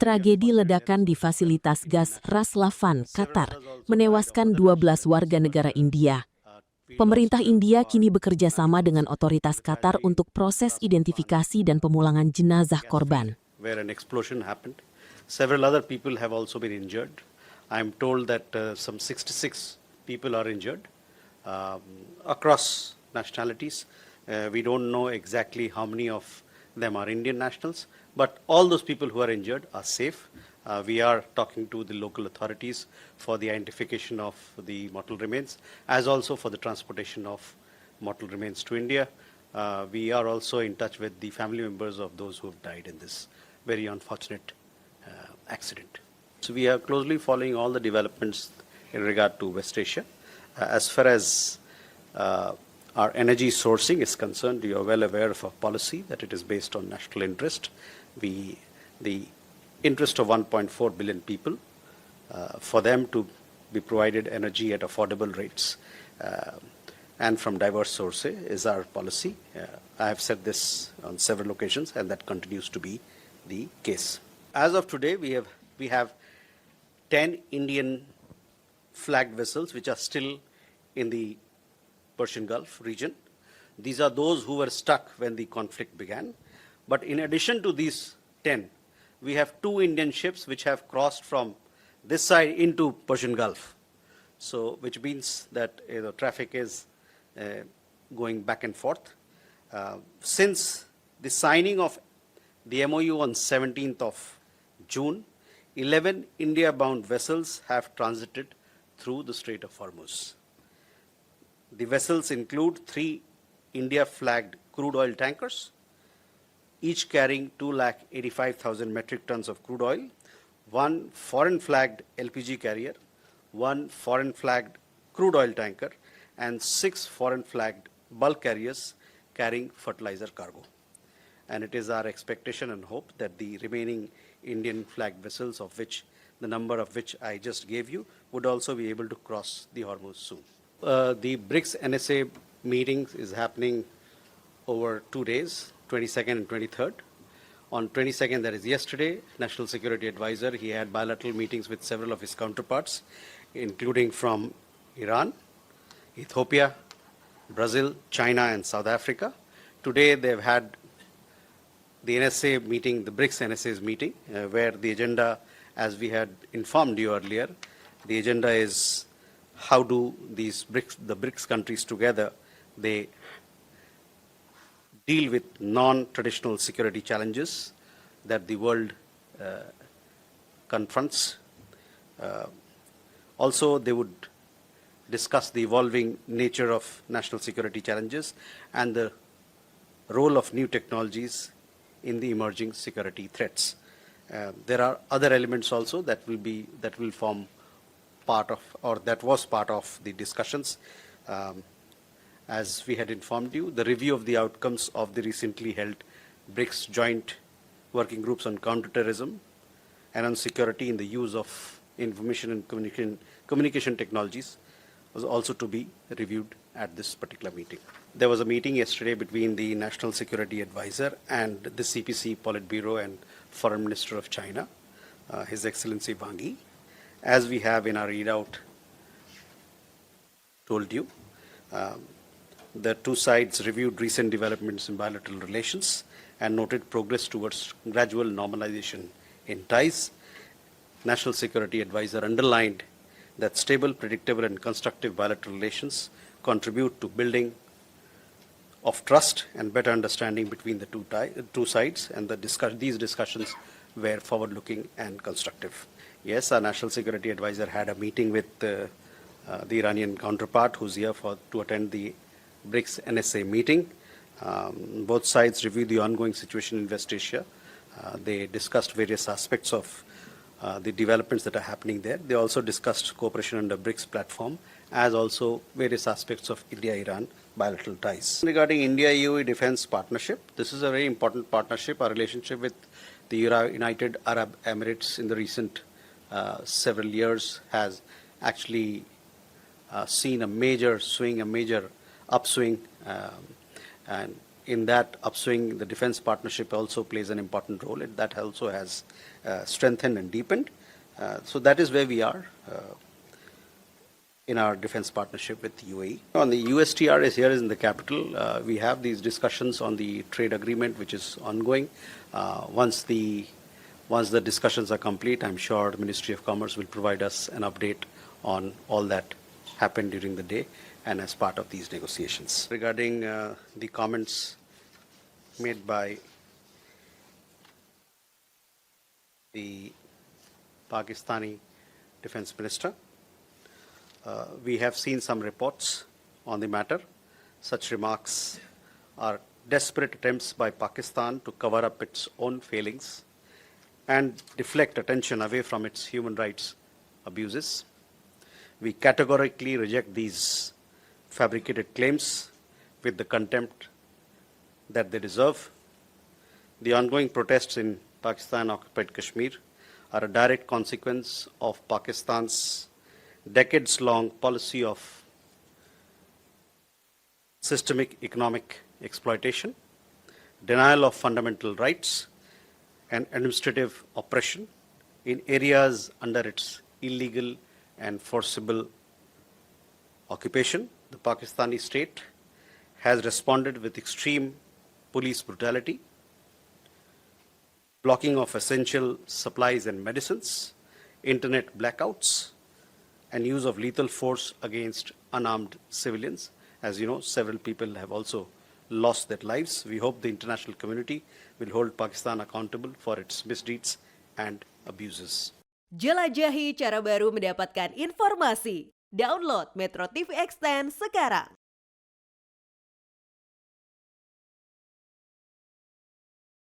Tragedi ledakan di fasilitas gas Ras Laffan, Qatar, menewaskan 12 warga negara India. Pemerintah India kini bekerja sama dengan otoritas Qatar untuk proses identifikasi dan pemulangan jenazah korban. Where an explosion happened. Several other people have also been injured. I'm told that some 66 people are injured across nationalities. We don't know exactly how many of them are Indian nationals, but all those people who are injured are safe. We are talking to the local authorities for the identification of the mortal remains, as also for the transportation of mortal remains to India. We are also in touch with the family members of those who have died in this very unfortunate accident. So we are closely following all the developments in regard to West Asia. As far as our energy sourcing is concerned, you are well aware of our policy that it is based on national interest. The interest of 1.4 billion people, for them to be provided energy at affordable rates and from diverse sources is our policy. I have said this on several occasions, and that continues to be the case. As of today, we have 10 Indian flagged vessels which are still in the Persian Gulf region. These are those who were stuck when the conflict began. But in addition to these 10, we have 2 Indian ships which have crossed from this side into Persian Gulf. So, which means that traffic is going back and forth. Since the signing of the MOU on 17th of June, 11 India-bound vessels have transited through the Strait of Hormuz. The vessels include 3 India-flagged crude oil tankers, each carrying 285,000 metric tons of crude oil, 1 foreign-flagged LPG carrier, 1 foreign-flagged crude oil tanker, and 6 foreign-flagged bulk carriers carrying fertilizer cargo. And it is our expectation and hope that the remaining Indian-flagged vessels, of which the number of which I just gave you, would also be able to cross the Hormuz soon. The BRICS NSA meeting is happening over 2 days, 22nd and 23rd. On 22nd, that is yesterday, National Security Advisor, he had bilateral meetings with several of his counterparts, including from Iran, Ethiopia, Brazil, China, and South Africa. Today, they've had the NSA meeting, the BRICS NSA's meeting, where the agenda, as we had informed you earlier, the agenda is how do the BRICS countries together, they deal with non-traditional security challenges that the world confronts. Also, they would discuss the evolving nature of national security challenges and the role of new technologies in the emerging security threats. There are other elements also that will form part of, or that was part of the discussions. As we had informed you, the review of the outcomes of the recently held BRICS joint working groups on counterterrorism and on security in the use of information and communication technologies was also to be reviewed at this particular meeting. There was a meeting yesterday between the National Security Advisor and the CPC Politburo and Foreign Minister of China, His Excellency Wang Yi. As we have in our readout told you, the 2 sides reviewed recent developments in bilateral relations and noted progress towards gradual normalization in ties. National Security Advisor underlined that stable, predictable, and constructive bilateral relations contribute to building of trust and better understanding between the two sides, and these discussions were forward-looking and constructive. Yes, our National Security Advisor had a meeting with the Iranian counterpart, who's here to attend the BRICS NSA meeting. Both sides reviewed the ongoing situation in West Asia. They discussed various aspects of the developments that are happening there. They also discussed cooperation under BRICS platform, as also various aspects of India-Iran bilateral ties. Regarding India-UAE defense partnership, this is a very important partnership. Our relationship with the United Arab Emirates in the recent several years has actually seen a major swing, a major upswing, and in that upswing, the defense partnership also plays an important role. That also has strengthened and deepened. So that is where we are in our defense partnership with UAE. On the USTR is here in the capital. We have these discussions on the trade agreement, which is ongoing. Once the discussions are complete, I'm sure the Ministry of Commerce will provide us an update on all that happened during the day and as part of these negotiations. Regarding the comments made by the Pakistani Defense Minister, we have seen some reports on the matter. Such remarks are desperate attempts by Pakistan to cover up its own failings and deflect attention away from its human rights abuses. We categorically reject these fabricated claims with the contempt that they deserve. The ongoing protests in Pakistan-occupied Kashmir are a direct consequence of Pakistan's decades-long policy of systemic economic exploitation, denial of fundamental rights, and administrative oppression in areas under its illegal and forcible occupation. The Pakistani state has responded with extreme police brutality, blocking of essential supplies and medicines, internet blackouts, and use of lethal force against unarmed civilians. As you know, several people have also lost their lives. We hope the international community will hold Pakistan accountable for its misdeeds and abuses. Jelajahi cara baru mendapatkan informasi. Download MetroTV Extend sekarang.